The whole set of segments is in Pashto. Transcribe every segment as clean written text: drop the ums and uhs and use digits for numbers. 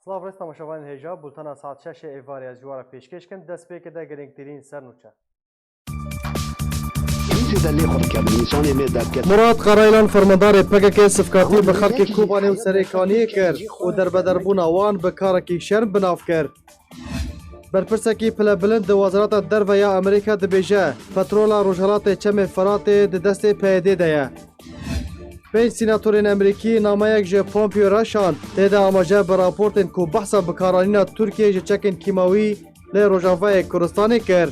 Slav resta temaşevanên hêja bultena saet 6 êvarê ez ji we re pêşkêş kim destpêkê de girîngtirîn sernûçe. Murat Karaylan fermandarê PKK sifkatî bi xelkê Kobanê û Serêkaniyê kir û derbederbûna wan bi karekî şerm binav kir. Berpirsekî pilebilind di Wezareta Derve ya Amerîka dibêje petrola Rojhilatê Çemê Feratê di destê PYD de ye. 5 sînatorên Amerîkî nameyek ji Pompeo re şand têde amaje bi raportên ku behsa bikaranîna Tirkiye ji çekên kîmawî lê Rojavayê Kurdistanê kir.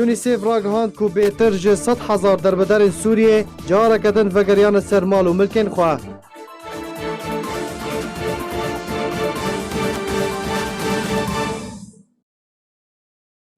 UNICEF ragihand ku bêtir ji 100,000 derbederên Sûriyê careke din vegeriyane ser mal û milkên xwe.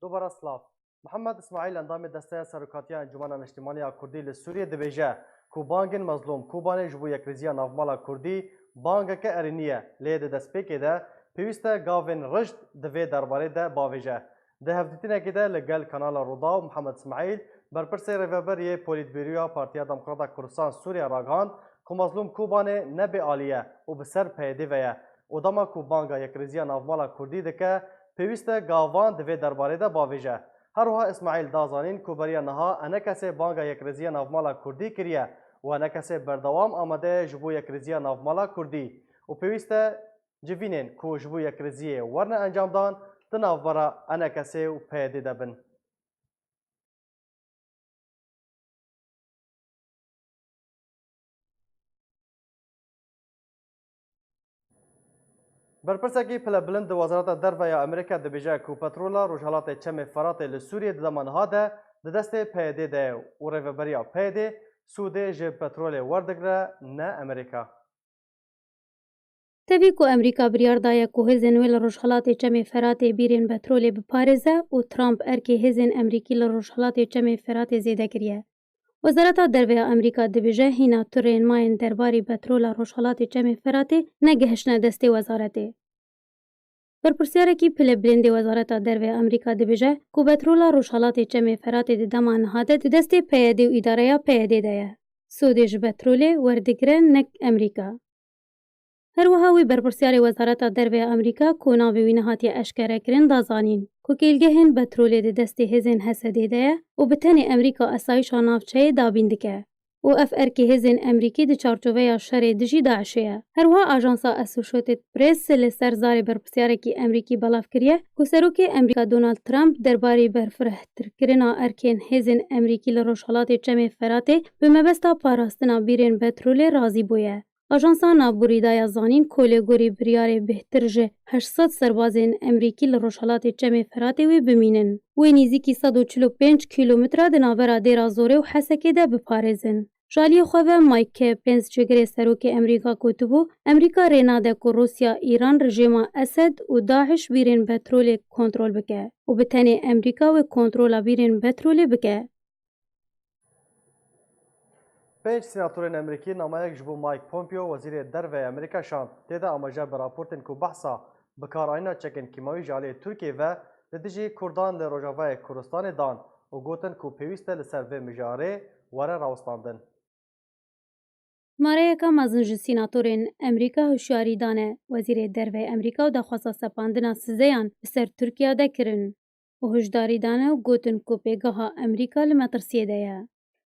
Dubara Slav. Mihemed İsmail endamê desteya serokatiya Encumena Niştimaniya Kurdî li Sûriyê dibêje ku bangên mezlûm Kobanê ji bo yekriziya navmala Kurdî bangeke erînî ye lê di destpêkê de pêwîst e gavên rijt di vê derbarê de bavêje. Di hevdîtinekê de li gel kanala Roda Mihemed İsmail berpirsê rêveberiyê Polîtbîroya Partiya Demokrata Kurdistan Sûriya ragihand ku mezlûm Kobanê nebê alîye û bi ser PYD ve ye û dema ku banga yekriziya navmala Kurdî dike pêwîst e gavan di vê derbarê de bavêje. Her wiha İsmail dazanîn ku beriya niha enekesê banga yekriziya navmala Kurdî kiriye û enekesê berdewam amade ye ji bo yekriziya navmala Kurdî û pêwîst e civînên ku ji bo yekriziyê werne encamdan di navbera enekesê û PYD de bin. Berpirsekî pilebilind di Wezareta Derve ya Amerîka dibêje ku petrola Rojhilatê Çemê Feratê li Sûriyê di dema niha de di destê PYD de ye û rêveberiya PYD Sûdê ji petrolê werdigire ne Amerîka. Tevî ku Amerîka biryar daye ku hêzên wê li Rojhilatê Çemê Feratê bîrên petrolê biparêze û Trump erkê hêzên Amerîkî li Rojhilatê Çemê Feratê zêde kiriye. Wezareta Derve ya Amerîka dibêje hîna turên mayên derbarî petrola Rojhilatê Çemê Feratê negihişne destê wezaretê. Berpirsyarekî pilebilindê Wezareta Derve ya Amerîka dibêje ku petrola Rojhilatê Çemê Feratê di dema niha de di destê PYD û îdareya PYD de ye. Sûdê ji petrolê werdigire nek Amerîka. Her wiha wî berpirsyarê Wezareta Derve ya Amerîka ku navê wî nehatiye eşkerekirin da zanîn ku kêlgehên petrolê di destê hêzên Hesedê de ye û bi tenê Amerîka esayişa navçeyê dabîn dike û ev erkê hêzên Amerîkî di çarçoveya şerê dijî Daişê ye. Her wiha Ajansa Associated Press li ser zarê berpirsarekî Amerîkî belav kiriye ku Serokê Amerîka Donald Trump derbarê berfirehtirkirina erkên hêzên Amerîkî li Rojhilatê Çemê Feratê bi mebesta parastina bîrên petrolê razî bûye. Ajansa Navborî daya zanîn ku lêgorî biryarê bêhtir ji 800 serbazên Amerîkî li Rojhilatê Çemê Feratê wê bimînin. Wê nîzîkî 145 kîlometre di navbera Dêra Zorê û Hesekê de biparêzin. Ji aliyê xwe ve Mike Pence cigirê Serokê Amerîka gotibû Amerîka rê nade ku Rûsya Îran rejîma Esed û Daişî bîrên petrolê kontrol bike û bi tenê Amerîka wê kontrola bîrên petrolê bike. 5 sînatorên Amerîkî nameyek ji bo Mike Pompeo Wezîrê Derve ya Amerîka şand têde amaje bi raportên ku behsa bikaranîna çekên kîmawî ji aliyê Tirkiye ve li dijî Kurdan li Rojavayê Kurdistanê dan û gotin ku pêwîst e li ser vê mijarê were rawestandin. Mareyeka mezin ji sînatorên Amerîka hişyarî dane Wezîrê Derve Amerîka û daxwaza sepandina sizeyan li ser Tirkiye de kirin û hişdarî dane û gotin ku pêgeha Amerîka li metirsiyê de ye.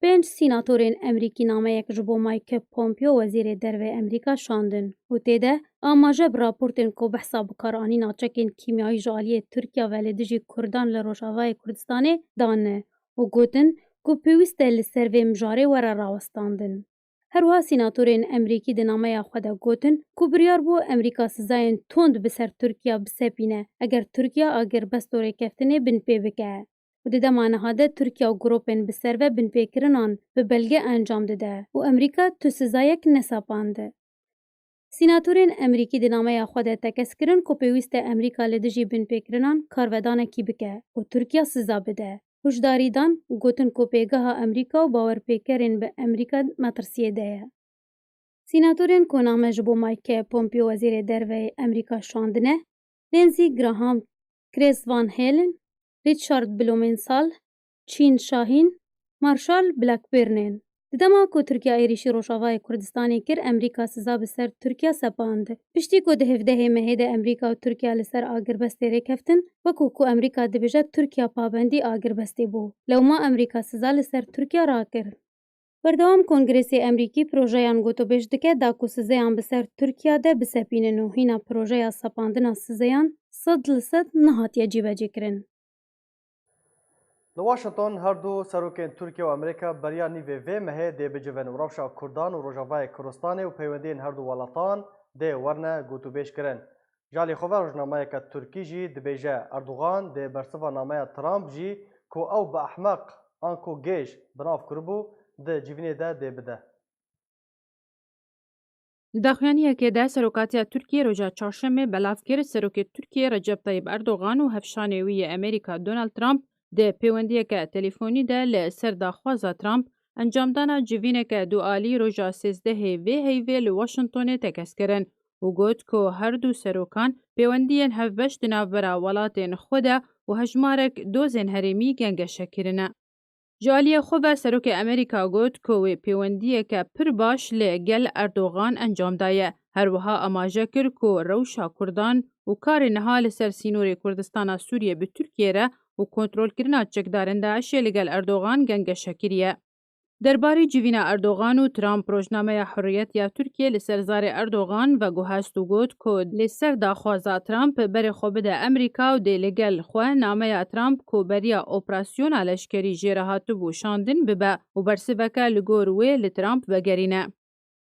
5 sînatorên Amerîkî nameyek ji bo Mike Pompeo Wezîrê Derve Amerîka şandin û têde amaje bi raportên ku behsa bikaranîna çekên kîmyayî ji aliyê Tirkiye ve li dijî Kurdan li Rojavayê Kurdistanê danne û gotin ku pêwîst e li ser vê mijarê were rawestandin. Her wiha sînatorên Amerîkî di nameya xwe de gotin ku biryar bû Amerîka sizayên tund bi ser Tirkiye bisepîne eger Tirkiye agirbestorekeftinê binpê bike. û di dema niha de Tirkiye û grûpên bi ser ve binpêkirinan bi belge encam dide û Amerîka tu sizayek nesepande. Sînatorên Amerîkî di nameya xwe de tekeskirin ku pêwîst e Amerîka li dijî binpêkirinan karvedanekî bike û Tirkiye siza bide. Hişdarî dan û gotin ku pêgeha Amerîka û bawerpêkerên bi Amerîka metirsiyê de ye. Sînatorên ku name ji bo Mike Pompeo Wezîrê Derve Amerîka şandine Lindsey Graham, Chris Van Hollen, Richard Blumenthal, Çîn Şahîn, Marshall Blackburn'ên. Di dema ku Tirkiya êrişî Rojavayê Kurdistanê kir, Emerîka siza bi ser Tirkiya sepand. Piştî ku di 17 Mehê de Emerîka û Tirkiya li ser agirvestê rêkeftin, wekû ku Emerîka dibêje Tirkiya pabendî agirvestê bû. Lewma Emerîka siza li ser Tirkiya rakir. Berdewam Kongresê Emerîkî projeyan gotûbêj dike da ku sizeyan bi ser Tirkiya de bisepînin û hîna projeya sepandina sizeyan 100% nehatiye cîvecîkirin. Li Washington her du serokên Tirkiye û Amerîka beriya nîvê vê mehê dê bicivin û rewşa Kurdan û Rojavayê Kurdistanê û peywendiyên her du welatan dê werne gotûbêj kirin. Ji alî xwe ve rojnameyeka Tirkî jî dibêje Erdogan dê bersiva nameya Trump jî ku ew bi ehmeq an ku gêj binav kiribû di civînê de dê bide. Li daxuyaniyekê de Serokatiya Tirkiye roja çarşemê belav kir Serokê Tirkiye Recep Tayyip Erdogan û hevşanê wî yê Amerîka Donald Trump di peywendiyeke telefûnî de li ser daxwaza Trump encamdana civîneke dualî roja 13 vê heyvê li Washingtonê tekez kirin û got ku her du serokan peywendiyên hevbeş di navbera welatên xwe de û hejmarek dozên herêmî gengeşekirine. Ji aliyê xwe ve Serokê Amerîka got ku wê peywendiyeke pir baş li gel Erdogan encam daye. Her wiha amaje kir ku rewşa Kurdan û karê niha li ser sînorê Kurdistana Sûriye bi Tirkiye re û kontrolkirina çekdarên Daişê li gel Erdogan gengeşekiriye. Derbarê civîna Erdogan û Trump rojnameya Hurriyet ya Tirkiye li ser zarê Erdogan ve guhest û got ku li ser daxwaza Trump berê xwe bide Amerîka û dê li gel xwe nameya Trump ku beriya operasyona leşkerî jê re hatibû şandin bibe û bersiveke li gor wê li Trump vegerîne.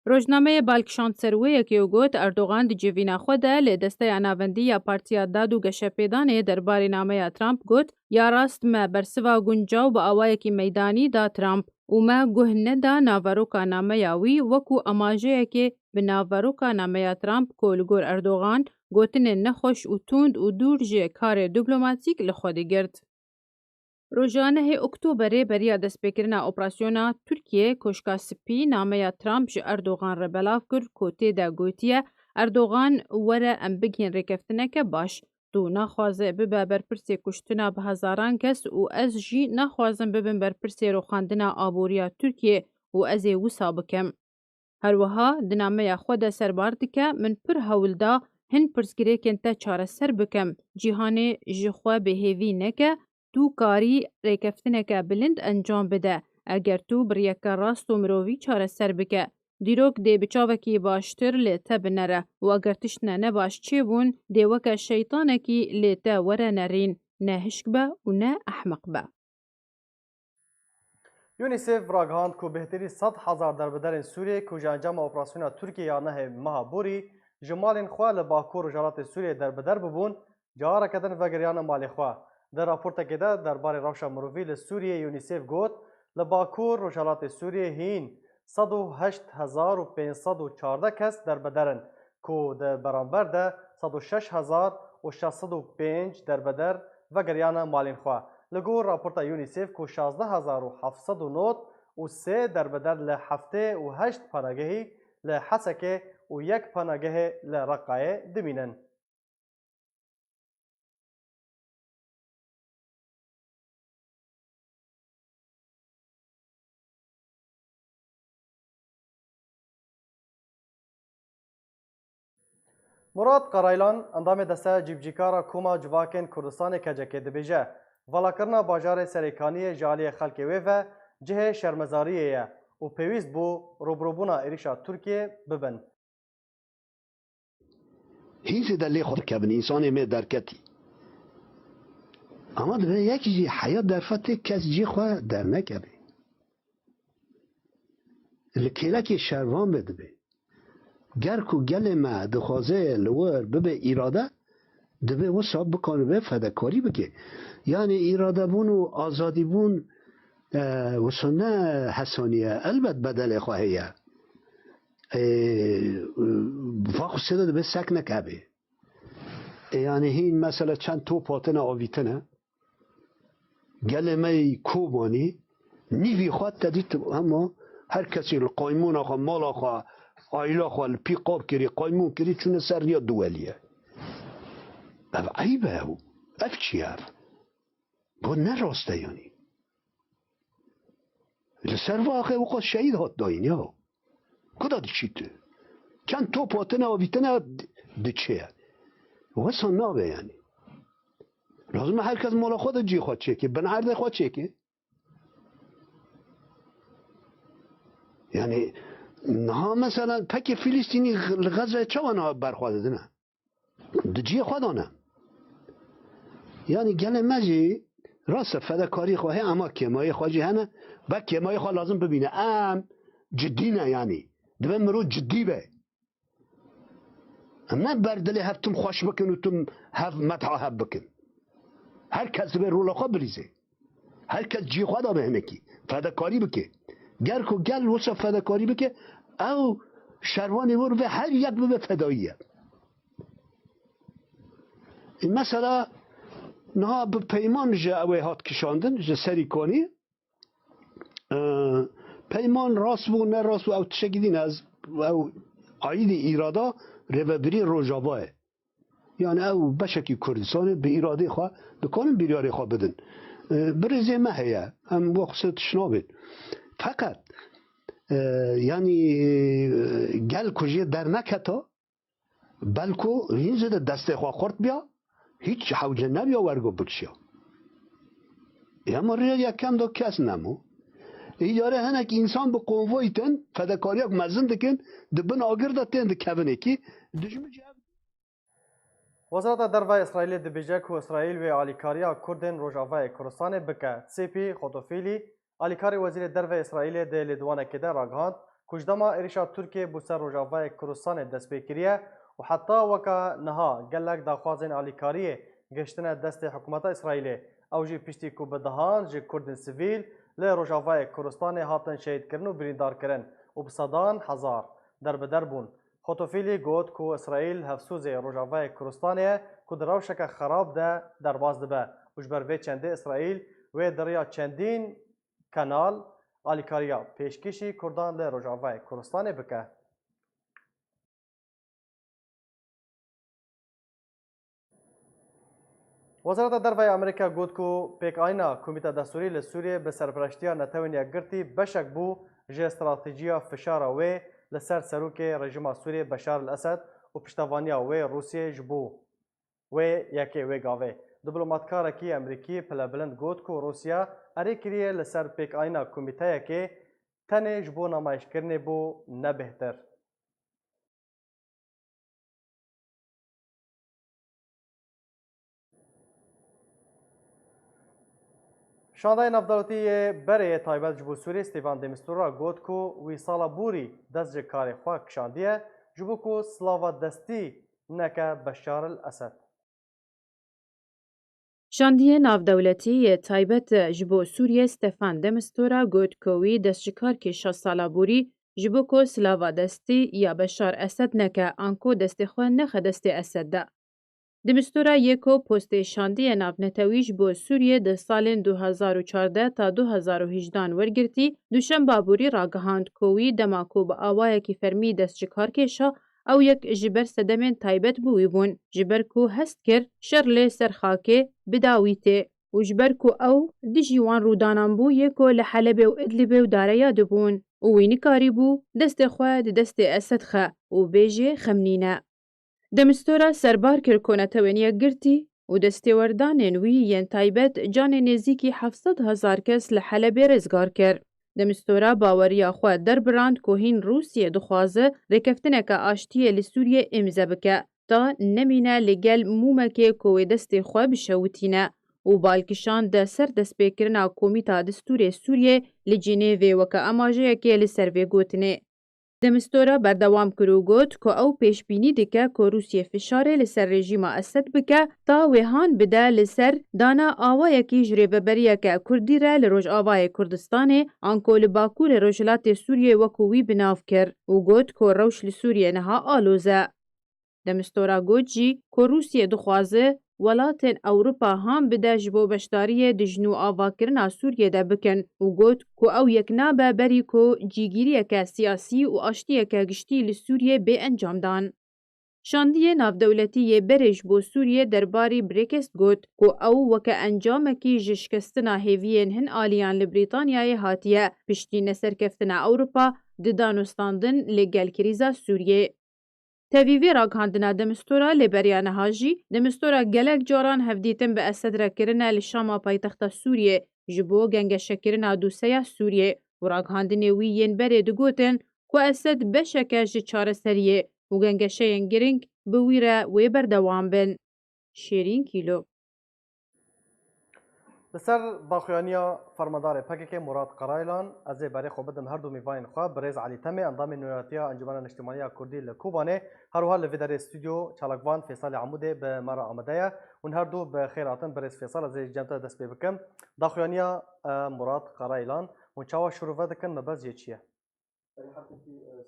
Rojnameyê balkişandserweyekê got Erdogan di civîna xwe de lê desteya navendî ya Partiya Dad û Geşepêdanê derbarê nameya Trump got ya rast me bersiva guncaw bi awayekî meydanî da Trump û me guh neda navaroka nameya wî wekû amajeyekê bi navaroka nameya Trump ku li gor Erdogan gotinên nexweş û tund û dûr ji karê dîplomatîk li xwe digirt. Roja 9 Oktoberê beriya destpêkirina operasyona Tirkiye Koşka Spî nameya Trump ji Erdogan re belav kir ku tê de gotiye Erdogan were em bigihên rêkeftineke baş. Tu naxwaze bibe berpirsê kuştina bi hezaran kes û ez jî naxwazim bibim berpirsê roxandina aboriya Tirkiye û ez ê wisa bikim. Her wiha di nameya xwe de serbar dike min pir hewl da hin pirsgirêkên te çareser bikim. Cîhanê ji xwe bêhêvî neke tu karî rêkeftineke bilind encam bide. Eger tu biryeka rast û mirovî çareser bike. Dîrok dê bi çavekî baştir lê te binere û eger tiştine ne baş çêbûn dê weke şeytanekî lê te were nerîn. Ne hişk be û ne ehmeq be. UNICEF ragihand ku bêhterî 100,000 derbiderên Sûriyê ku ji encama operasyona Tirkiye ya nehê meha borî ji malên xwe li Bakur Rojalatê Sûriyê derbider bibûn, cawareke din vegeriyane malê xwe. Di raportekê de derbarê rewşa mirovî li Sûriyê UNICEF got li Bakur Rojalatê Sûriyê hîn 108,514 kes derbiderin ku di beramber de 106,605 derbeder vegeriyane malên xwe. Li gor raporta UNICEF ku 16,709 û 3 derbeder li heftê û 8 panagehî li Hesekê û 1 panagehê li Reqqayê dimînin. Murat Qaraylan endamê desteya cîvcîkara Koma Civakên Kurdistanê Kecekê dibêje valakirina bajarê serêkaniyê ji aliyê xelkê wê ve cihê şermezariyê ye û pêwîst bû robrobûna êrişa Tirkiye bibin. Hînsê de lê xwe dikevin însanê me derketî. Ama dibe yekî jî heya derfetê kes cî xwe dernekeve. Li kêlekê şervan be dibe. Ger ku gelê me dixwaze li wir bibe îrade, dibe wisa bikanibe fedakarî bike. Yani îradebûn û azadîbûn wisa ne hesaniye. Elbet bedelê xwe heye. Vaxusê de dibe sek nekebe. Yani hîn mesela çend top hatine avîtine. Gelê me Kobanî nîvî xwe te dît hema her kesî li qaymûna xwe mala xwe ayla xwe li pî qab kirî qaymûn kirî çûne ser riya duwelîye. Ev eyb e ew. Ev çi ye ev? Bu ne rast e yanî? لسر واقع وقت شهید هات داین یا کدا دی چیت چند تو پاتنه و بیتنه دی چیه واسه نابه یعنی لازم هر کس مال خود جی خود چیکه بن عرض خود چیکه یعنی نه مثلا پک فلسطینی غزه چوانه برخواد نه دجی خودانه یعنی گله مجی راست فداکاری خواهی اما کمای خواجی هنه با کمای خواه لازم ببینه جدی نه یعنی دبه مرو جدی به نه بردلی هفتم خوش بکن و تم هف متعهب بکن هر کس به رولا خواه بریزه هر کس جی خواه دا بهنه کی فداکاری بکه گر کو گل وصف فداکاری بکه او شروانی ور به هر یک به فداییه مثلا نه به پیمان جه اوی هات کشاندن جه سری کنی پیمان راست بو نه راست بو او تشکیدین از او عاید ایرادا روبری روژاواه یعنی او بشکی کردستان به ایراده خواه بکنن بیریاری خواه بدن برزه مهیه هم وقت تشنابید فقط یعنی گل کجیه در نکتا بلکو این زده دسته خواه خورد بیا هیچ حوجه نبیا ورگو بکشیا اما ریاد یک کم دا کس نمو ایجاره هنک انسان به قنوایی تن فداکاریاک مزن دکن دبن آگر دا تن دکونه کی دجمه جاب وزارت دربای اسرائیل دبیجه که اسرائیل و آلیکاریا کردن روژاوای کردستان بکه سیپی خطوفیلی آلیکاری وزیر دربای اسرائیل ده لیدوانه که ده راگهاند کجدما ایریشا ترکیه بوسر روژاوای کردستان دست بکریه و حتی وکا نها گلک داخوازن آلیکاریه گشتن دست حکومت اسرائیل او جی پشتی کو بدهان جی کردن سیویل لی روژاوای کردستان هاتن شهید کرن و بریندار کرن و بصدان هزار در بدر بون خطوفیلی گوت کو اسرائیل هفسوز روژاوای کردستانه کو دراوشک خراب ده در باز دبه وجبر وی چنده اسرائیل و دریا چندین کانال آلیکاریا پیشکشی کردان لی روژاوای کردستانه بکه وزارت دربای امریکا گوت کو پیک آینا کمیته دستوری لسوریه به سرپرشتیا نتوانیا گرتی بشک بو جه استراتیجیا فشارا و لسر سروک رژیم سوریه بشار الاسد و پشتوانیا و روسیه جبو و یکی و گاوه دیپلماتکارا کی امریکی پلبلند گوت کو روسیا اری کریه لسر پیک آینا کمیته که تنه جبو نمایش کرنه بو نه بهتر شاندای نفدالتی بره تایبت جبو سوری استیفان دمیستورا گوت کو وی سالا بوری دست جه کاری خواه کشاندیه جبو کو سلاوا دستی نکه بشار الاسد. شاندیه ناودولتی تایبت جبو سوریه استفان دمستورا گوت کوی دستجکار که 6 سالا بوری جبو کو سلاوا دستی یا بشار اسد نکه آنکو دستی خواه نخه دستی اسد ده. دمستورا یکو پست شاندیه ناونتویج بو سوریه ده سالین 2014 تا 2018 ورگرتی دوشن بابوری راگهاند کوی دماکو با آوائه کی فرمی دستجکار کشا او یک جبر سدمین تایبت بوی بون جبر کو هست کر شرل سرخاکه بداویته و جبر کو او دی جیوان رودانان بو یکو لحلبه و ادلبه و داریا دبون و وینی کاری بو دست خواه دست اسد خه و بیجه خمنینه. دمستورا سربار کر کنتوینیا گرتی و دستیوردانین وی ین تایبت جان نزیکی 700,000 کس لحلبه رزگار کر. دمستورا باوریا خو در براند کوهین روسیه دخوازه رکفتنک آشتیه لسوریه امزه بکه تا نمینه لگل مومکه کوی دست خو بشوتینه و بالکشان ده سر دست بکرنا کومیتا دستور سوریه لجنیوه وکه اماجه که لسروه گوتنه. دمستورا بردوام کرو گوت که او پیشبینی دکه که روسیه فشاره لسر رژیم اسد بکه تا ویهان بده لسر دانا آوائه که جریبه بریه که کردی را لروج آوائه کردستانه آنکو لباکور روشلات سوریه وکووی بناف کر و گوت که روش لسوریه نها آلوزه. دمستورا گوت جی که روسیه دخوازه ولاتن اوروپا هم بده جبو بشداری دجنو آواکرنا سوریه ده بکن و گوت که او یک نابه بری که جیگیریه که سیاسی و آشتیه که گشتی لسوریه به انجام دان. شاندیە ناودەولەتیە بەرێژ بۆ سووریە دەرباری برێکست گوت و ئەو وەکە ئەنجامێکی ji şikestina hêviyên hin aliyan li Brîtanyayê hatiye piştî neserkeftina Ewropa di danûstandin lê gel krîza Sûriyê. Tevî ragihandina Demistura lê beriya niha jî Demistura gelek caran hevdîtin bi Esedrekirine li şama paytexta Sûriyê ji bo gengeşekirina dûseya Sûriyê û ragihandinê wî yên berê digotin ku Esed beşeke ji çareseriyê û gengeşeyên giring bi wî re wê berdewam bin. Şêrîn Kîlo. Li ser daxuyaniya fermandarê PKK Murat Qaraylan ez ê berê xwe bidim her du mîvayên xwe Birêz Elî Temê endamê nûyetiya Encûmena Niştimaniya Kurdî li Kobanê her wiha li vê derê stûdyo çalakvan Fêsalê Amûdê bi me re amade ye hûn her du bi xêr hatin Birêz Fêsal ez ê cem te dest pê bikim daxuyaniya Murat Qaraylan hûn çawa şûrve dikin me bez yê çi ye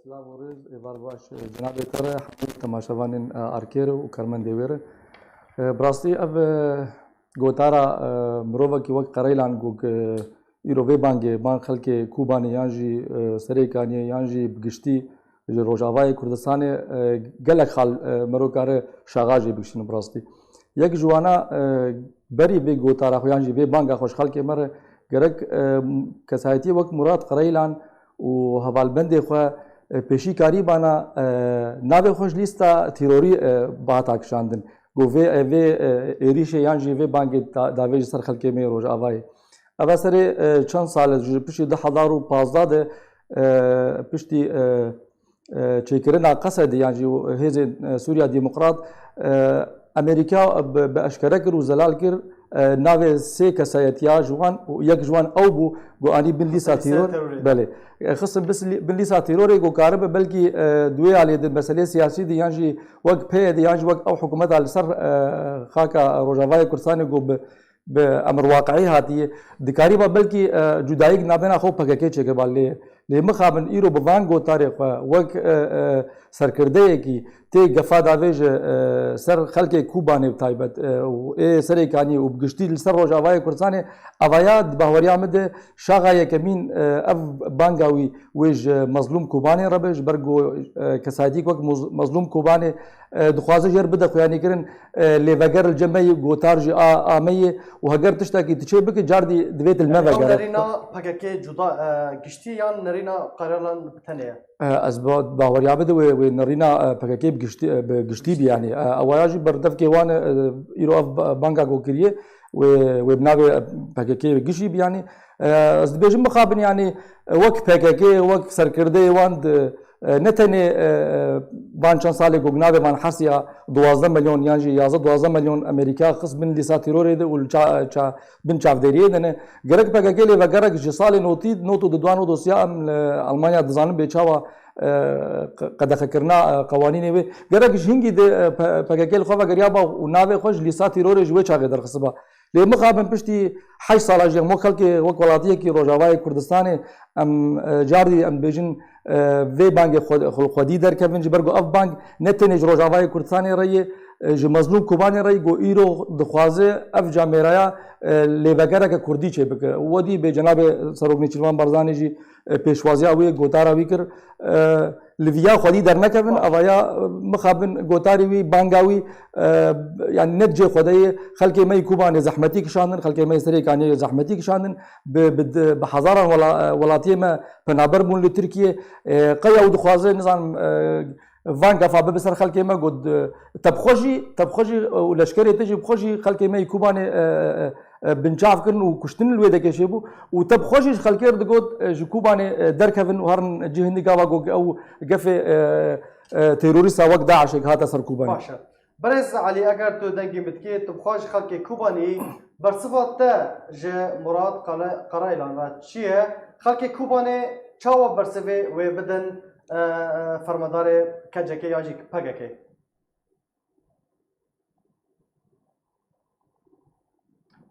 سلام و رز ایوار باش جناب کره تماشاوانین ارکیر و کرمندی ویره براستی اف گوتارا مروه کی وقت قرایلان گوک ایرو وی بان خلک کوبانی یانجی سریکانی یانجی بگشتی روجاوای کردستان گلک خال مروکاره شاغاجی بگشتن براستی یک جوانا بری وی گوتارا خو یانجی وی بانگا خوش خلک مر گرک کسایتی وقت مراد قرایلان و هوالبند خو پیشی کاری بانا ناو خوش لیستا تیروری باتا کشاندن گو وی ایریش یانجی وی بانگ داوی سر خلک می روج آوای اول سر چند سال پیشی 2015 ده پیشتی چیکرنا قصد یانجی هیز سوریا دموکرات امریکا به اشکره کرد و زلال کرد ناو سه کسایتیا جوان و یک جوان او بو گو آنی بن لیسا تیرور بله خصم بس بن لیسا تیروری گو کارب بلکی دوی علی د مسئله سیاسی دی یانجی وقت پی دی یانجی وقت او حکومت علی سر خاکا روجاوای کردستان گو به امر واقعی هاتی دکاری با بلکی جدایی نابینا خو پککه چه که بالی لمخابن ایرو بوان گو تاریخ وقت سرکرده کی تی گفا داویج سر خلک کوبانه تایبت و سر کانی و بگشتی سر روجاوای کردستان اوایاد باوریا مده شاغای کمین اف بانگاوی ویج مظلوم کوبانه ربش برگو کسادی وقت مظلوم کوبانه دخوازه جر بده خوانی کرن لوگر الجمعی گوتارج آمی و هگر تشتاکی تچه بکی جاردی دویت الموگر نرینا PKK جدا گشتی یان نرینا قرارlan بتنه از باوریا بده و نرینا PKK بگشتی بیانی اوایاجی بردف کیوان ایرو بانگا گوکریه و بناوی PKK گشی بیانی از بیشتر مخابن یعنی وقت PKK وقت سرکرده واند نتنی بان چند سالی گوگناوی بان حسیا 12 میلیون یانجی 12 میلیون امریکا خص بن لیسا تیروری ده ول چا بن چافدریه دنه گرک PKK لی و گرک جسال نوتو ددوانو دوسیا المانیا دزانم بیچاوا قد خکرنا قوانین وی گرک جنگی ده PKK خو و گریابا و ناوی خوش لیسا تیروری جوی چاغ در خصبا لی مخابن پشتی 8 سال اجر مو خلک وکولاتیه کی روجاوای کردستان ام جاردی ام بیجن وی بانگ خودی در کبن جبرگو اف بانگ نتنج روجاوای کردستانی رای ج مظلوم کوبانی رای گو ایرو دخوازه اف جامعه لیبگره که کردی چه بک ودی به جناب سروگنی چلوان برزانی جی پیشوازی اوی گوتارا وی کر لویا خودی در نکبن اوایا مخابن گوتاری وی بانگاوی یعنی نت جه خدای خلک می کوبانی زحمتی کشاندن خلک می سری کانی زحمتی کشاندن به هزاران ولاتی ما پنابر مون ترکیه قیا و دخوازه نظام وان گفا به سر خلک ما گود تبخوجی و لشکری تجی بخوجی خلک می کوبانی بنچاف کردن و کشتن الوی دکه شیبو و تبخوجی خلک رد گود کوبانی درکفن و هرن جهندی گاوا گو او گف تروریست وقت داعش هات سر کوبانی باشه برز علی اگر تو دنگی متکی تبخوج خلک کوبانی برصفات ج مراد قرایلان و چیه خلک کوبانی چاوا برسوی و بدن فرماندار KCK یاجی PKK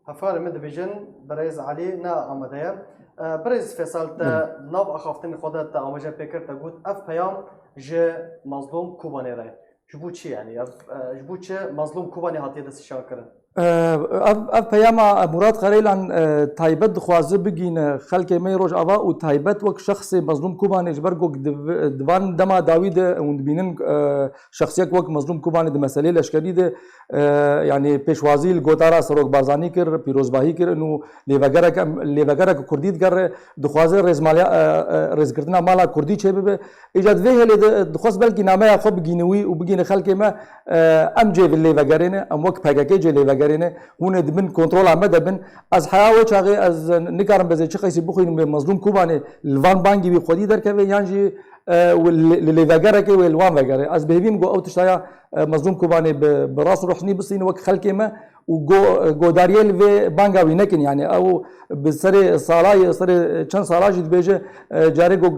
هفار من دبیجن برز علی نه آمده برز فیصل تا نو اخافتن خودت تا آمجه پیکر تا گود اف پیام ج مظلوم کوبانی رای جبو چی یعنی جبو چه مظلوم کوبانی هاتیه دست شاکرن اف پیاما مراد قریلان تایبت دخوازه بگین خلک می روش آوا و تایبت وک شخص مظلوم کوبانه جبرگو دوان دما داوید اون بینن شخصیت وک مظلوم کوبانه د مسئله لشکری ده یعنی پیشوازی الگوتارا سروک بازانی کر پیروزباهی کر انو لیوگرک کردید گر دخوازه رزگرتنا مالا کردی چه به ایجاد وی هلی دخواز بلکی نامه خوب بگینوی و بگین خلک ما ام جی لیوگرینه ام وک پاگاکی جی لیوگرینه هون دبن کنترل آمده بن از حیاوه چاقی از نکارم بزه چه قیسی بخوین به مظلوم کوبانه الوان بانگی بی خودی در که یانجی لیوگرکی و الوان وگره از بهویم گو او تشتایا مظلوم کوبانه براس روحنی بسین وک خلک ما و گوداریل و بانگاوی نکن یعنی او بسر سالای سر چند سالا جد بیجه جاری گو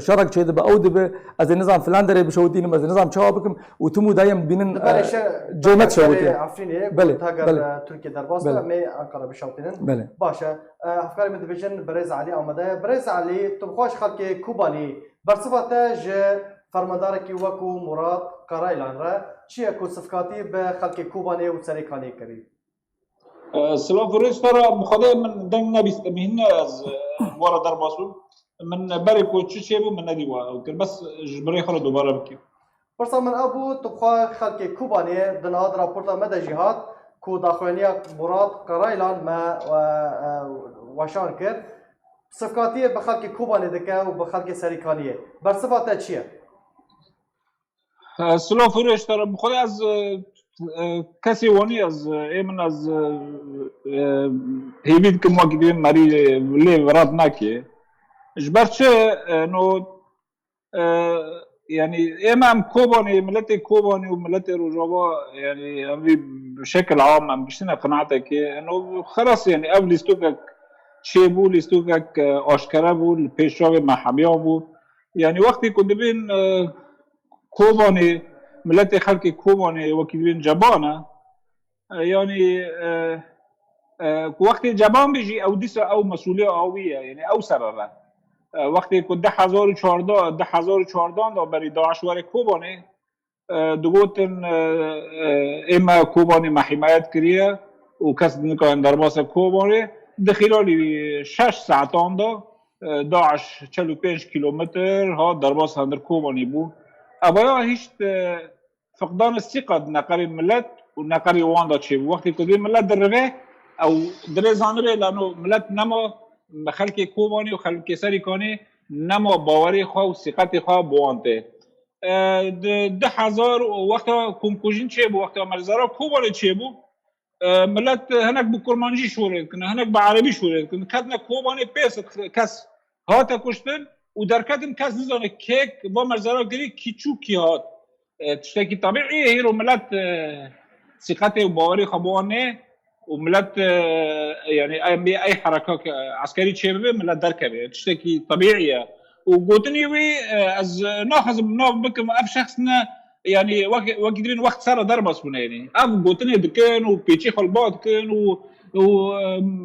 شرک چه به او دبه از نظام فلان داره بشوتینم از نظام چه بکم و تمو دایم بینن جمعت شوتی عفرینه تاگر ترکیه در باز می انقره بشوتینن باشه افکار من دیویژن برز علی آمده برز علی تو خوش خلک کوبانی برصفته ج فرماندار کی وکو مراد قرایلان را چیه کو صفقاتی به خلک کوبانی و سریکانی کری سلام فرستارا بخدا من دنگ نبیست مهنه از وارد در باسو من برای کوچه چه بود من ندیوه کن بس برای خلا دوباره بکیم برسا من ابو تبخوا خلک کوبانی دنهاد راپورتا مده جهاد کو داخلینیا مراد قرایلان ما وشان کرد صفقاتی به خلک کوبانی دکه و به خلک سریکانیه برصفاته چیه؟ سلام فرستارا بخدا از کسی وانی از ایمن از هیوید که ما که مری لی وراد نکه جبرچه نو یعنی ایمن کوبانی ملت کوبانی و ملت روجاوا یعنی امی بشکل عام هم بشتنا قناعته که نو خلاص یعنی اول لیستوکک چه بود لیستوکک آشکاره بود پیشرو محامیان بود یعنی وقتی که ببین کوبانی ملت خلق کوبانی وکیلین جبانه یعنی وقتی جبان بيجي او دیسا او مسئولیه آویه یعنی او سببه وقتی که 2014 دا برای داعش واره کوبانی دوگوتن اما کوبانی محیمایت کریه و کس نکن در باس کوبانی دخیلالی 6 ساعتان دا داعش 45 کیلومتر ها در باس هندر کوبانی بود اویا هیچ فقدان الثقة نقري ملت ونقري واندا تشي وقت كده ملت دربه او درزانره لانه ملت نما خلق کوبانی و خلق سریکانی نما باوری خواه و ثقت خواه بوانته 10,000 وقت کمکوژین چه بو وقت مرزارا کوبانی چه بو ملت هناك بكرمانجي شورد كنا هناك بعربي شورد كنا كدنا كوباني بيس كاس هاتا كشتن ودركتن كاس نزانه كيك با مرزارا گري كيچو كي هات تشتكي طبيعي هيرو ملت ثقته وباوري خبوانه وملت يعني اي حركه عسكري تشبه ملت دركبه تشتكي طبيعيه وقوتني وي از ناخذ بكم اف شخصنا يعني وقدرين وقت صار دربس يعني اف قوتني دكان وبيتشي خلبات كان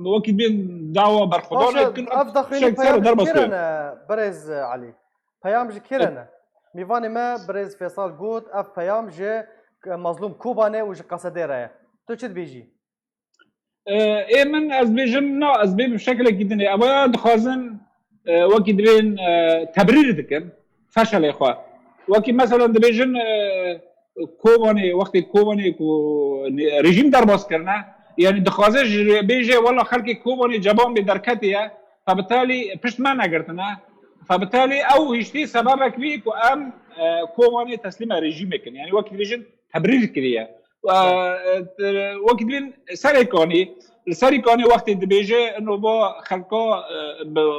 وقت بين دعوه برخدان كان اف داخلين كيرنا برز علي بيام كيرنا میوان ما برز فیصل گود اف پیام جه مظلوم کوبانه و جه قصده راه تو چه بیجی؟ من از بیجم نه از بیم بشکل کدنی اما دخوازن وکی دبین تبریر دکن فشل اخواه وکی مثلا دبیجن کوبانه وقتی کوبانه کو رژیم در باز کرنه یعنی دخوازه بیجه والله خلق کوبانه جبان به درکتیه فبالتالي پشت ما نگرتنه فبالتالي او هشتي سببك بيك وام كوماني تسليم ريجيم كان يعني وقت ريجن تبرير كريا وقت بين سريكوني وقت دبيجي انه با خلقا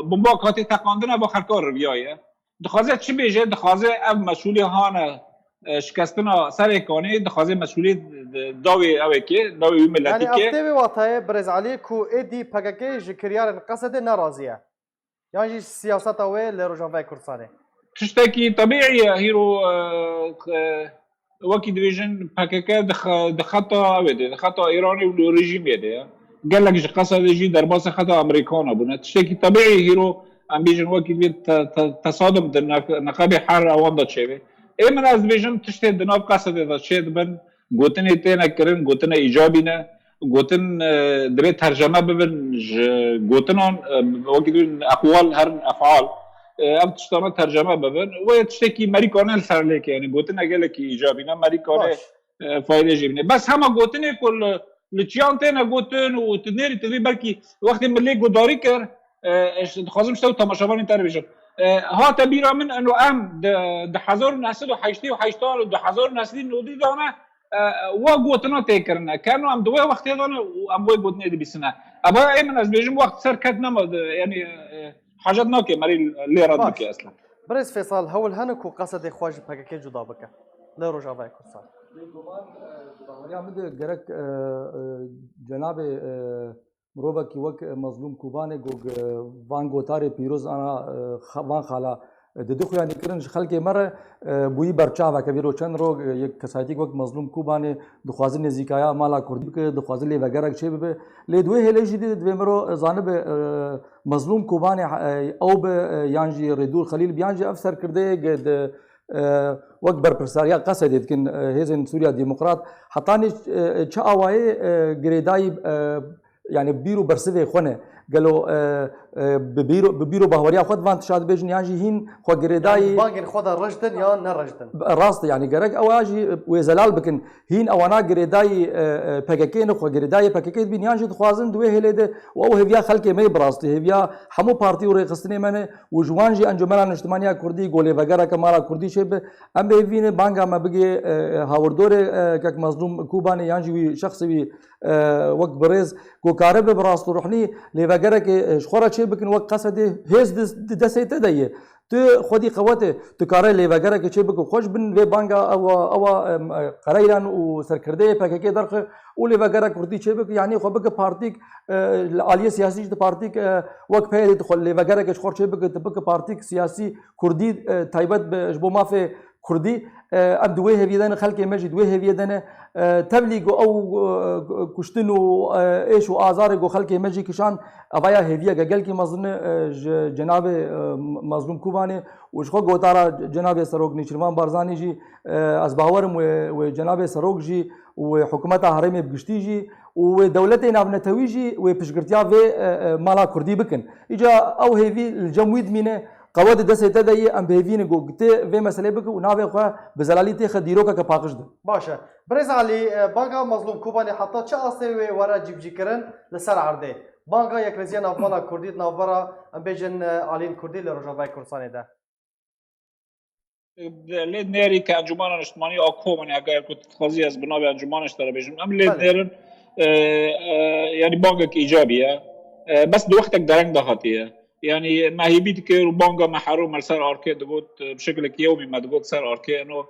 بمبا كاتي تقاندنا با خلقا رويايه دخوازه چي بيجي دخوازه ام مسؤولي هانا شکستنا سريكوني دخوازه مسؤولي داوي اوكي داوي ملتي يعني افتي واتاي برز علي كو ادي پاگاكي جكريار قصد ناراضيه يعني سياسة وين لروجانفاي كردستاني تشتكي طبيعي هيرو وكي ديفيجن باكيكا دخطا اويدي دخطا ايراني والريجيم يدي قال لك قصد يجي درباسه خطا امريكان ابونا تشتكي طبيعي هيرو ام بيجن وكي تصادم نقابي حر اواندا تشيبي اي من از ديفيجن تشتي دناب قصد دا تشيد بن قوتني تينا كرن قوتنا ايجابينا گوتن دبی ترجمه ببین گوتنان وقتی دون اقوال هر افعال ام تشتانه ترجمه ببین و تشتکی مریکانه سر که یعنی گوتن اگه کی ایجابی نه مریکانه باش فایده جیبنه بس همه گوتن کل لچیان تینا گوتن و تنیری تدی بلکی وقتی ملی گوداری کر خازم شتو تماشاوان تر بیشم ها تبیرا من انه ام ده 1988 و 2019 دانه و گوتنا تکرنه کانو ام دوی وقتی دانه ام وی گوتنی دی بیسنه ابا ایمن از بیجم وقت سر کد نماد یعنی حاجات ناکه مری لی رد بکی اصلا برز فیصل هول هنکو قصد خواج پککی جدا بکه لی روژاوای کردستان عمد گرک جناب مروبا کی وک مظلوم کوبانه گوگ وان گوتار پیروز انا وان خالا ددخو يعني كرن خلق مره بوي برچا كبيرو چن رو یک کساتی وقت مظلوم کوبانه دخوازی نزیکایا مالا کردی که دخوازی لی وگرک چه به لی دوی هلی جدید دوی مرو زانب مظلوم کوبانه او به یانجی ردول خلیل بیانجی افسر کرده قد وقت برپرساریا قصدت کن هیزن سوریا ديمقراط حطاني چه اوای گریدای يعني بيرو برسوي خونه قالوا ببيرو بهوريا خود وانت شاد بيجن ياجي هين خو قريداي يعني باقي خدا رجدن يا نرجدن راست يعني قرق اواجي وزلال بكن هين اوانا قريداي بككين خو قريداي بككين بين ياجي خوازن دوي هليده او هيفيا خلكي مي براستي هيفيا حمو بارتي وري قستني من وجوانجي انجمن الاجتماعيه كردي قولي وغيرها كمالا كردي شب ام بيفين بانغا ما بقي هاوردور كك مظلوم كوباني ياجي شخصي وقت بريز كو كارب براستو روحني لوغيرك شخورا چه بکن وقت قصده هیز دسته تدیه تو خودی قوته تو کاره لیوگره که چه بکن خوش بن و بانگا او قرایران و سرکرده پککی درخ او لیوگره کردی چه بکن یعنی خو بک پارتیک عالیه سیاسی ده پارتیک وقت پیدا دخل لیوگره که خور چه بکن تبک پارتیک سیاسی کردی تایبت به جبو مافه كردي ام دوي هفيدان خلق مجي دوي هفيدان تبليغ او كشتنو ايش وازار خلق مجي كشان ابايا هفيا قال كي مظن جناب مظلوم كوباني وشخو غوتارا جناب سروق نيشرمان بارزاني جي از باورم وجناب سروق جي وحكومتها هرمي بقشتي جي ودولتنا بنتويجي وبشقرتيا في مالا كردي بكن اجا او هيفي الجمويد مينه قواد دسته تدعي ام بهفين گوگته و مسئله بک و ناوی خو بزلالی تی خدیرو کا پاکش ده باشه برز علي بانگا مظلوم کوباني حتی چه اسوي ورا جيب جيكرن لسر عرده بانگا یک رزيان افمالا كردي ناوبرا ام بيجن علين كردي لروجاوای کردستان ده لید نری که انجمن اجتماعی آکومانی اگر کت خازی از بنابه انجمنش داره بیشم ام لید نرن يعني بانگا ایجابیه بس دو وقتك درنگ دهاتیه يعني ما هي بيد كير وبانجا محروم على سعر اركي دقوت بشكل يومي ما دقوت سعر اركي انه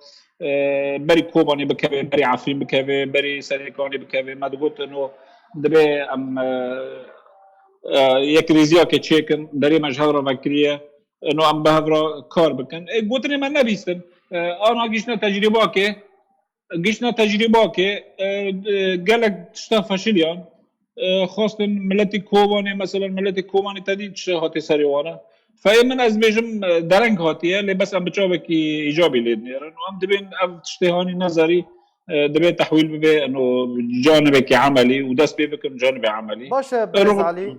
بري كوباني بكافي بري عفرين بكافي بري سريكاني بكافي ما دقوت انه دبي ام يكريزيا كتشيكن دري مجهره فكريه انه ام بهفرا كار بكن قلتني ما نبيستن انا قشنا تجربه كي قالك تشتا فشليان خواستن ملت کوبانی مثلا ملت کوبانی تدید چه هاتی سریوانه فای من از بیجم درنگ هاتیه لی بس ام بچاوه کی ایجابی لید نیرن و ام دبین ام تشتهانی نظری دبی تحویل ببی انو جانبه کی عملی و دست بکن جانب عملی باشه برز علي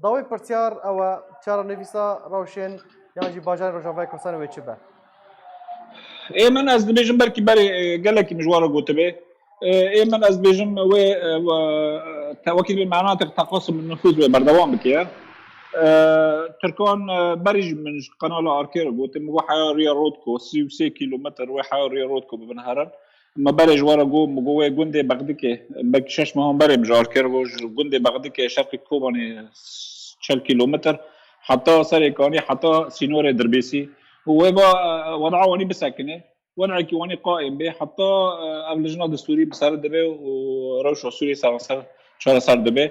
ضوي برتيار او چارا نفيسا روشن يعني باجار روجاوای کردستان و چه به ای من از بیجم برکی بری گلکی مجوارا گوته به من از بیجم و توكيل بمعناتك تقاسم النفوذ بردوام بكير تركان برج من قناة أركير قلت موحى ريا رودكو 6 كيلومتر وحى ريا رودكو ببنهران ما برج ورا جوه جندي بغدكي بكشش ما هم بري مش أركير جندي بغدكي شرق كوباني 6 كيلومتر حتى سريكاني حتى سينور دربيسي هو وضعوني بساكنه وانا كيواني قائم به حتى قبل جناد السوري بسر دبي وروش السوري صار صار دبي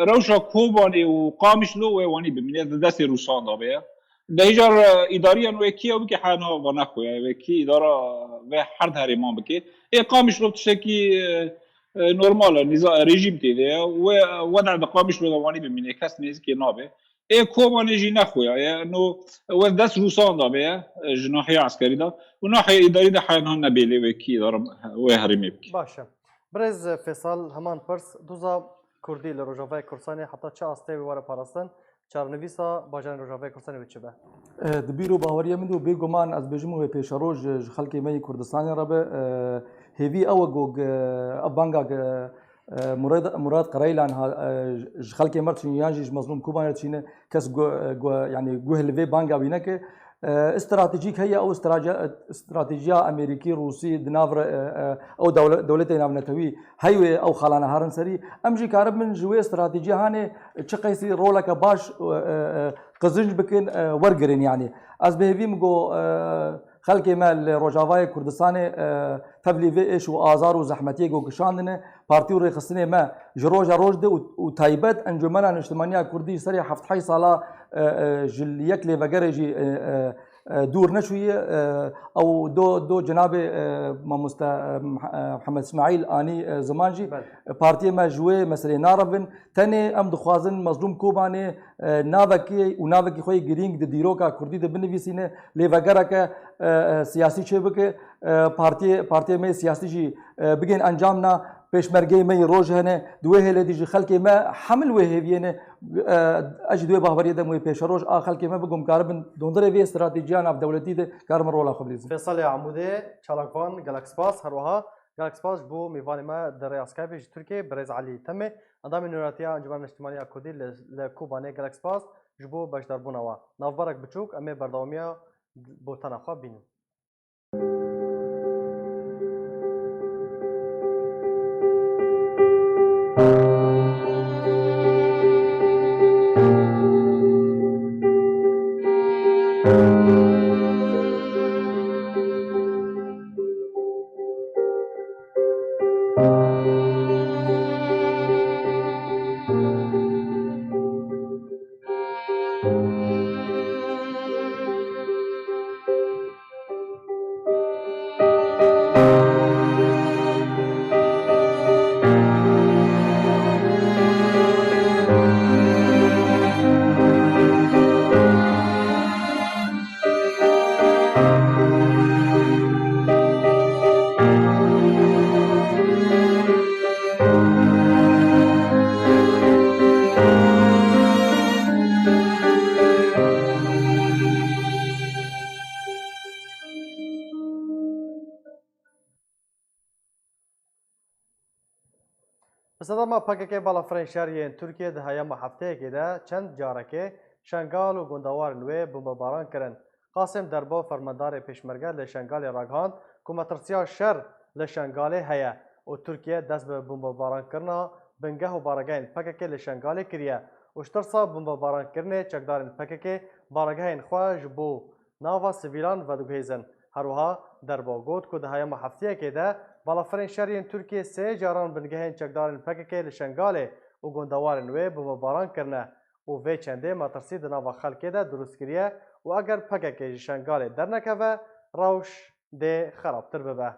روش كوباني وقامش له واني بمن دسي روسان دبي ده هجر اداريا وكي وبكي حنا ونخو يعني وكي اداره و حرد هرمان بكي قامش له تشكي نورمال نظام ريجيم تي ووضع قامش له واني بمن كاس نيزكي نابه كوباني جي نخو يعني انه ودس روسان دبي جناحيه عسكري ده وناحيه اداريه ده حنا نبيلي وكي اداره وهرمي بكي باشه برز فیصل همان پرس دوزا کردی لروجاوای کورسانی حتی چه آسته واره پاراستن چارنویسا باجان روجاوای کورسانی بچه به دبیرو باوریه من دو بێگومان ئەس بێژم وێ پێشەڕۆژ خەڵکی مەی کوردستانی ڕەبێ هێوی ئەوە گۆگ ئەبانگا مراد قەرەیلان خەڵکی مەرچین یانژیش مەزلوم کوبانێت چینە کەس ینی گوه لەوێ بانگا وینەکە استراتیجیک هەیە ئەو استراتیژیا ئەمریکی رووسی دناڕ ئەو دەوڵەتی ناونەتەوی هەیوێ ئەو خاڵانە هارن سەری ئەمژی کارە من ژوێ استراتیژی هاانێ چ قەیسی ڕۆڵەکە باش قزنج بکن وەرگرن یانی ئەس بهێویم گۆ خەڵکێ me li Rojavayê Kurdistanê tevlîvê êş û azar û zehmetiyê gogişandine partî û rêxistinê me ji roja roj de û taybet Encûmena Niştimaniya Kurdî serê heftehey sala ji yek lêvegerê jî dûr neçûye ew do cenabê mamoste Mihemed İsmaîl anî ziman jî partiyê me ji wê meselê narevin tenê em dixwazin mezlûm Kobanê navekê û navekî xwe girîng di dîroka Kurdî de binivîsîne lêvegereke siyasî çê bike partiyê me siyasî jî bigên encamna pêşmergeyê me roj hene di wê hêlê jî xelkê me hemil wê hêviyê ez ji duê baveriyê de wê pêşeroj a xelkê me bigom karibin dondirê vê stratêjiya navdewletî de karimin rola xwe bilîzin. فیصل عمودی چالاکوان گلک سپاس هروها گلک سپاس بو میوانی ما در اسکایپ ji Türkiye برز علی تمه اندام نوراتیا انجمن اجتماعی کردی ل کوبانه گلک سپاس ji bo beşdarbûna we navbarek biçûk em ê berdewamiya botana xwe bînin. بسدما پکک بالا فرنشاریین ترکیه ده هیام هفته که ده چند جارکه شنگال و گندوار نوی بمباران کرن قاسم دربا فرماندار پیشمرگه لشنگال راگهاند که مترسیا شر لشنگال هیا و ترکیه دست به بمباران کرنا بنگه و بارگین پکک لشنگال کریه و شترسا بمباران کرنه چکدارن پکک بارگین خواج بو ناوا سویلان و دوگهیزن هروها دربا گوت که ده هیام هفته که ده بالافرین شهرین ترکیه سه جاران بنگهین چکدارن پکک لشنگاله و گندوارن وی بمباران کرنه و وی چنده مترسی دناوا خلکه ده درست کریه و اگر پکک شنگاله در نکوه روش ده خرابتر ببه.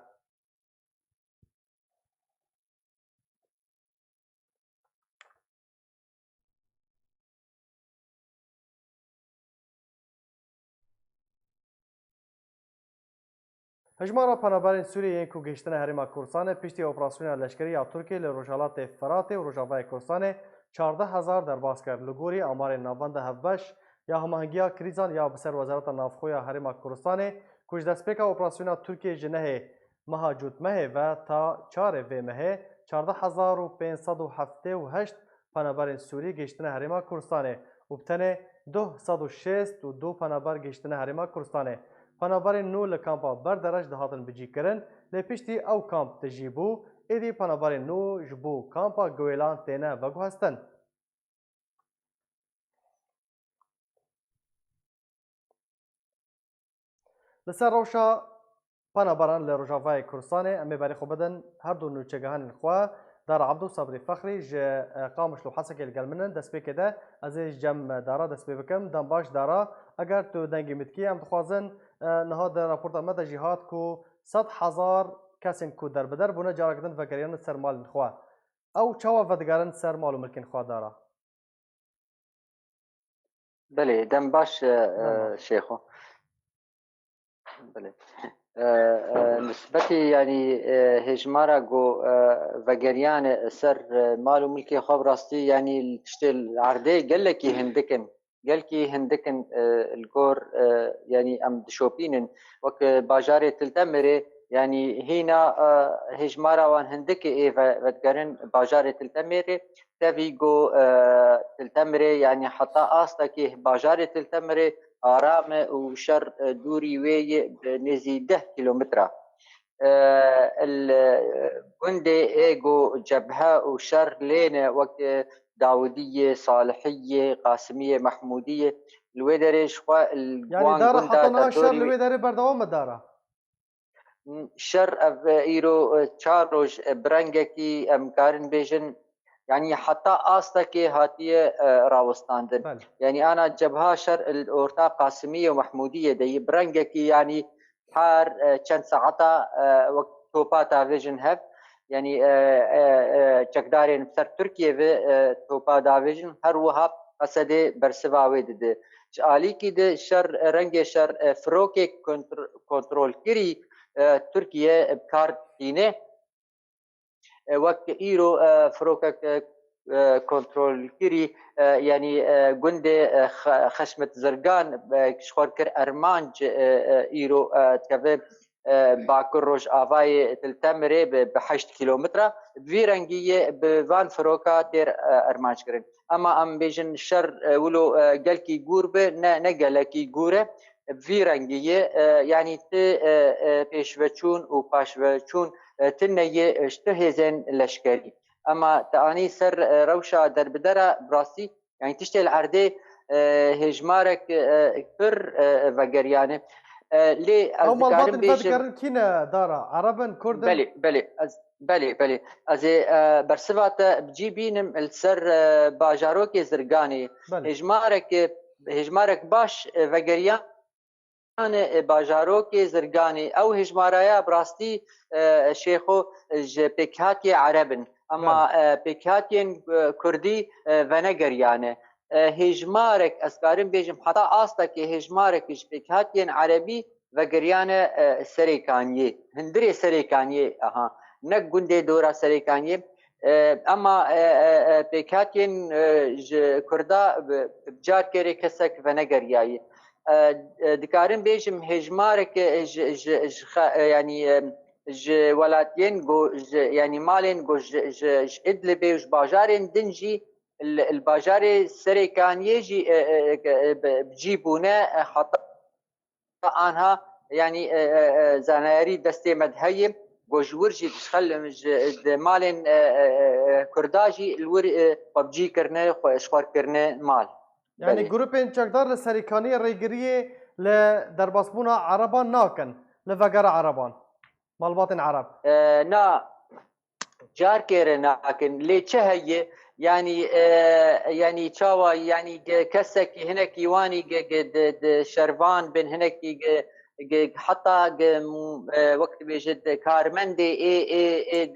هجمارا پنابرین سوریه کو گشتن هریما کورسانه پشتی اپراسیون لشکری یا ترکیه لروجالات فرات و روجاوای کورسانه 14,000 درباز کرد لگوری آمار ناوند هفبش یا هماهنگیا کریزان یا بسر وزارت نافخویا هریما کورسانه کش دستپیکا اپراسیون ترکیه جنه مهاجود مه و تا 4 و مه 14,578 پنابرین سوری گشتن هریما کورسانه و بتنه 262 پنابر گشتن هریما کورسانه پنابرین نو لکامپا بردرج دهاتن بجی کرن لپشتی او کامپ تجیبو ایدی پنابرین نو جبو کامپا گویلان تینه وگو هستن. لسر روشا پنابران لروجاوای کورسانه امی باری خوب بدن هر دو نوچگهان خواه دار عبدو صبری فخری ج قامش لو حسک الگلمنن دست بی کده از جمع دارا دست بی بکم دم باش دارا اگر تو دنگی متکی هم تخوازن نهاد راپورت آمد جهات کو 100,000 کسین کو در بدر بونه جارگدن و گریان سرمال نخواه او چاوا ودگارن سرمال و ملکن خواه دارا. بله دم باش شیخو. بله نسبتي يعني هجمارا جو وگریان سر مال و ملکی خواب راستی يعني تشتل عرضه قال لك هندكن الجور يعني ام دشوبينن وك باجاري تلتمري يعني هنا هجمارا وان هندكي ايه وتقرن باجاري تلتمري تافيجو تلتمري يعني حتى استكي باجاري تلتمري آرام وشر دوري وي بنزي 10 كيلومتر الجندي ايجو جبهة وشر لين وقت داودية صالحية قاسمية محمودية الويدري شخوا يعني دارا حطنا شر الويدري بردوام دارا شر اف ايرو تشاروج برنجكي امكارن بيجن يعني حتى آستكي هاتية راوستاندن يعني أنا جبهة شر الأورتا قاسمية ومحمودية دي برنجكي يعني حار چند ساعتا وقت توباتا فيجن هف يعني چکدارين بسر تركيا في توبا دافيجن هر وها قصدي برسوا ويد آلی کی ده شر رنگ شر فروكي كنترول كري تركيا بكار دينه وقت ايرو فروكك كنترول كري يعني جندي خشمة زرقان شخور كر ارمانج ايرو تكفي باكر روش آفاي تلتمري بحشت كيلومتر بفيرنجية بفان فروكا تير ارمانج كرن اما ام بيجن شر ولو قالكي جوربه نقالكي جوره بفيرنجية يعني ت بيشوچون و باشوچون تنية اشتهزن لشكري اما تاني سر روشا در بدرا براسي يعني تشتغل عرضه هجمارك كر وگريانه لي او مالبات الفدكرن كينا دارا عربن كردن بلي از برسوات بجيبينم السر باجاروك زرقاني هجمارك باش وگريان باجاروكي زرقاني او هجمارايا براستي شيخو بيكهاتي عربن اما بيكهاتين كردي فنقريانه هجمارك اسكارين بيجم حتى آستك هجمارك بيكهاتين عربي وقريانه سريكانيه هندري سريكانيه نك گندي دورا سريكانيه اما بيكهاتين كردا بجار كيري كسك فنقرياي دكارن بيجم هجمارك يعني ولاتين جو يعني مالين جو ادلبي وش باجارين دنجي الباجاري سريكان يجي بجيبونه حتى انها يعني زناري دستي مدهيم جو ورجي تخلم مالين كرداجي الور ببجي كرنه شخور كرنه مال يعني جروبين چکدار لسریکانی ریگریه لدرباسبونا عربان ناكن لفقر عربان مالباطن عرب نا جار كير ناكن ليه هي يعني تشاوا يعني كسك هناك يواني شرفان بين هناك حتى وقت بيجد كارمندي اي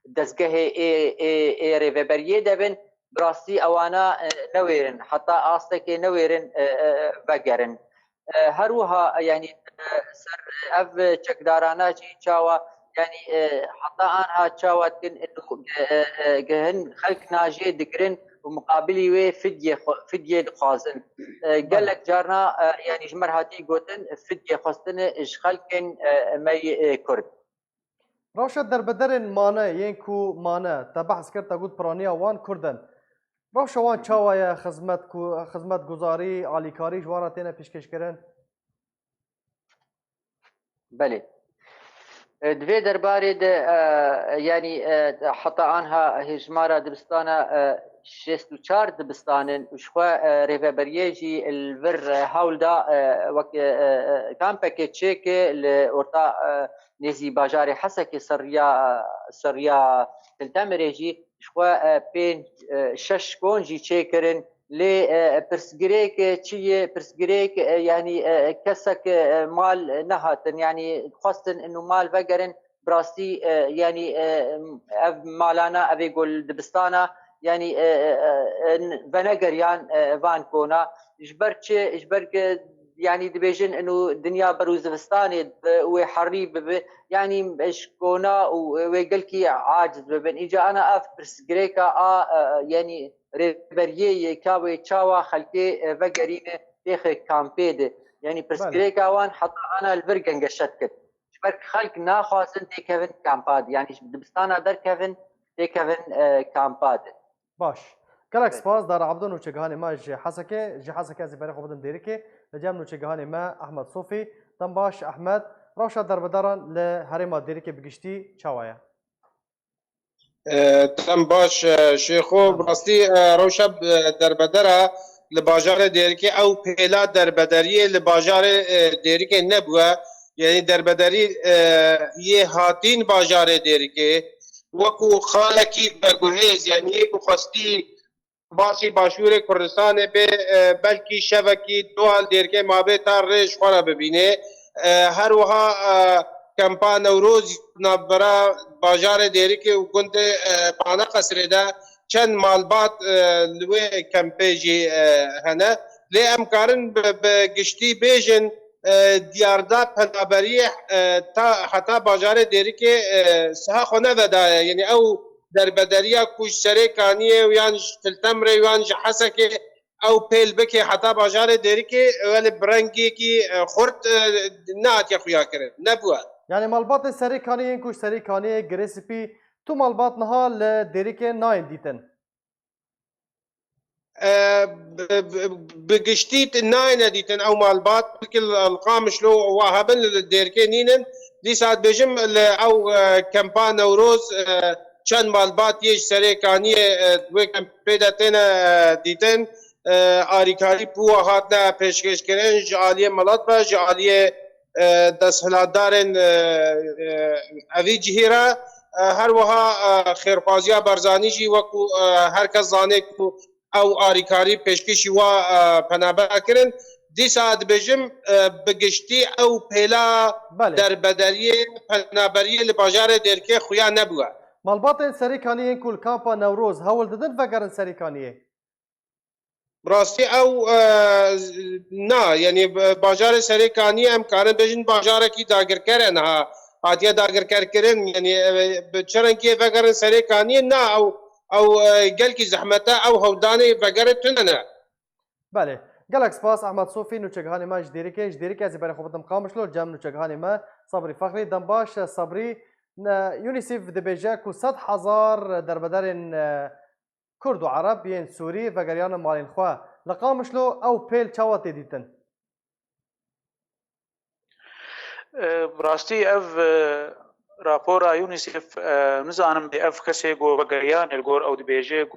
دزگه اي ريفبريه دبن براسي اوانا نويرن حتى آستكي نويرن وگرن هروها يعني سر اف چکدارانا جي چاوا يعني حتى انها چاوتن انه جهن خلق ناجي دقرن ومقابلي وي فديه خازن قال لك جارنا يعني جمر هاتي قوتن فديه خاصتن اش خلقن مي كرد روشا در بدرن مانا ينكو مانا تبحث كرتا قد برانيا وان كردن روشا وان چاوايا خدمت گزاري آليكاري جوانا تينا پیشکش کرن بله دوی درباره يعني حتى عنها هجمارة دبستانا 64 دبستانن وشخوا ريفابريجي الفر هاولدا وك كامبك تشيك لورتا نزي باجاري حسكي سريا تلتمريجي شخوا بين شش كونجي تشيكرن لي برسجريك تشي برسجريك يعني كسك مال نهاتن يعني خاصة انه مال فقرن براستي يعني مالانا ابي يقول دبستانا يعني فنقريان فان كونا جبرك يعني دبيجن انه الدنيا بروزفستاني وحري يعني اشكونا وقلكي عاجز ببن اجا انا اف برسجريكا يعني ريبريه كاوي تشاوا خلكي فقرينه تيخ كامبيد يعني برسجريكا وان حتى انا البرجن قشتكت شبرك خلق ناخواسن تي كيفن كامباد يعني دبستانا در كيفن تي كيفن كامباد باش گلک سپاس در عبدو نوچگهانی ما جی حسکه از برای خوبدم دیری که لجام نوچگهانی ما احمد صوفی دم باش احمد روشا در بدارن لحرما دیری که بگشتی چاوایا دم باش شیخو براستی روشا در بدره لباجار دیری که او پیلا در بدریه لباجار دیری که نبوه یعنی در بدری یه هاتین باجار دیری که وکو خالکی بگوهیز یعنی یکو خواستی باسی باشور کردستان به بلکی شبکی دوال دیرکه مابه تار ریش خورا ببینه هر وها کمپا نوروز نبرا باجار دیری که گند پانا قصره ده چند مالبات لوی کمپیجی هنه لی امکارن بگشتی بیجن دیاردا پنابری تا حتی باجار دیری که سها خونه ودا یعنی او در بدریا کوش سره کانیه و یان تلتمره و یان حسکه او پیل بکه حتی باجار دیری که ولی برنگی که خورد نات یا خویا کرد نبوه یعنی مالبات سری کانیه کوش سری کانیه گریسپی تو مالبات نها لدیری که ناین دیتن بگشتیت ناین دیتن او مالبات بكل القامش لو واهبن للديركي نينن دي ساعت بجم او كمبان نوروز چند مالبات يش سري كانيه دوي كمبيدتين ديتن آریکاری بو هاتنا پیشکش کردن جعالیه ملات با جعالیه دستهلاتدارن اوی جهیره هر وها خیرخوازیا برزانی جی وکو هر کس زانه کو او آریکاری پیشکشی و پنابه کرن دی ساعت بجم بگشتی او پیلا در بدریه پنابریه لباجار درکه خویا نبوه مالبات سریکانیه کل کامپا نوروز هول ددن وگرن سریکانیه براستی او نه یعنی باجار سریکانی هم کارن بجن باجار کی داگر کرن ها آتیا داگر کرن یعنی چرن کی وگرن سریکانی نه او گل کی زحمته او هودانه وگرن نه بله گلک سپاس احمد صوفی نوچگهانی ما جدیری که از برای خوبتم قامشلو جمع نوچگهانی ما صبری فخری دنباش صبری یونیسیف دبیجه کو 100,000 در بدرین کرد و عرب یین سوری و گریان مالین خواه لقامشلو او پیل چاوات دیتن براستی اف راپورا یونیسیف نزانم به اف کسی گو و گریان الگور او دبیجه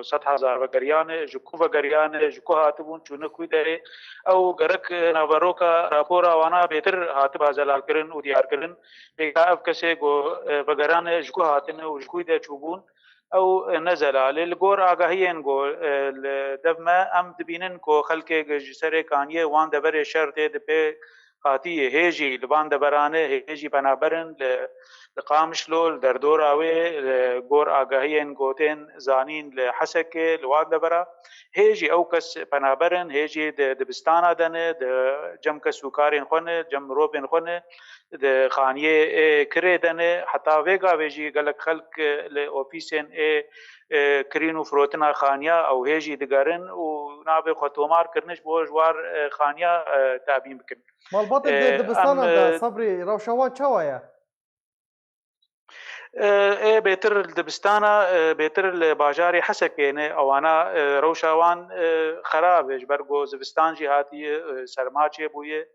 100,000 وگریان جکو وگریان جکو هاتبون چونه کوی داره او گرک ناوروکا راپورا وانا بهتر هاتب هزلال کرن و دیار کرن بیگا اف کسی گو وگریان جکو هاتن و جکوی ده چوبون او نزلا للگور آگاهیین گو دبما ام دبینن کو خلق جسر کانیه وان دبر شرط دبه قاطی هیجی لبان دبرانه هیجی بنابرن لقامشلو در دور آوه گور آگاهیین گوتین زانین لحسک لواد دبرا هیجی او کس بنابرن هیجی دبستانا دنه جم کس وکارین خونه جم روبین خونه د خانیه کری دنه حتی ویگا ویجی گلک خلق لأوفیسین کرینو فروتنا خانیا او هیجی دگرن و نابه خطومار کرنش بو جوار خانیا تابین بکن مالبات دبستان دا صبری روشوان چاوایا بهتر دبستانا بهتر الباجاري حسك يعني اوانا روشاوان خراب جبرگو زبستان جهاتي سرماچه بويه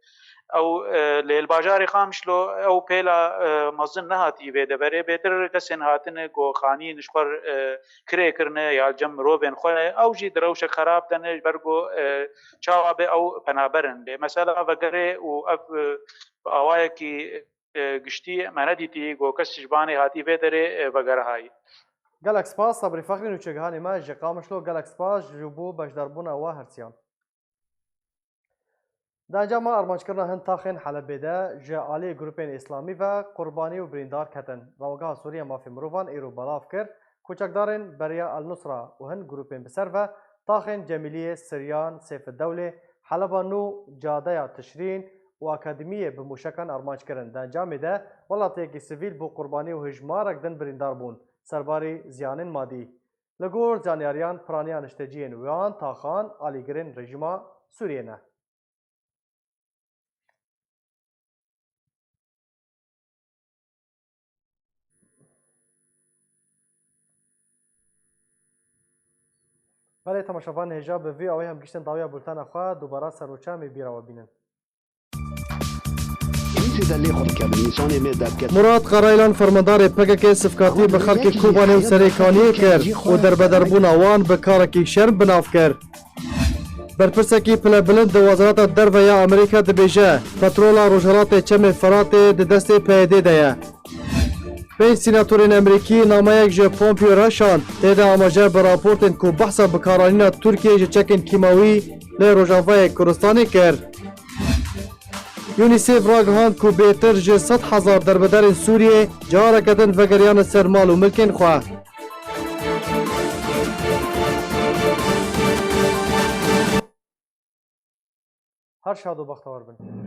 او للباجاري خامشلو او بيلا مزن نهاتي بيدبره بهتر كسن هاتن گو خاني نشخر كري كرنه يا جم روبن خونه او جي دروش خراب دنه جبرگو چاواب او پنابرن مثلا وگره او اف اوايا کی گشتی مندیتی گو کس جبانی هاتی بدره وگره های گلک سپاس صبری فخری نوچگهانی ما جقامشلو گلک سپاس جبو بشدربون و هرسیان در انجام ارمانج کردن هند تاخین حلبه ده جعالی گروپین اسلامی و قربانی و بریندار کتن روگاه سوریه مافی مروان ایرو بلاف کرد کوچکدارن بریا النصره و هند گروپین بسر و تاخین جمیلی سریان سیف الدوله حلبا نو جاده تشرین و اکادمیه به موشکان ارمانج کرن در انجام ده ولاتیکی سیویل بو قربانی و هجمارک دن بریندار بون سرباری زیانین مادی لگور زانیاریان پرانیان اشتجین ویان تاخان آلیگرین رژیما سوریه نه بله تماشاوان هجا به وی آوی هم گشتن داویا بولتان خواه دوباره سروچه می بیرا و بینن مراد قرایلان فرماندار پکک سفکاتی به خلک کوبانی و سریکانی کرد و در بدربون آوان به کارکی شرم بناف کرد. برپرسکی پل بلند د وزارت در و یا امریکا دبیجه پترولا روجهرات چم فرات د دست پیده ده. 5 سیناتورین امریکی نامه یک جه پومپیو رشان تیده آماجه به راپورتن که بحثا بکارانین ترکیه جه چکن کیماوی لی روجانوای کردستانی کرد. یونیسیف را گهاند که بهتر جه 100,000 دربدر سوریه جاره کدن وگریان سرمال و ملکن خواه. هر شاد و بختور بن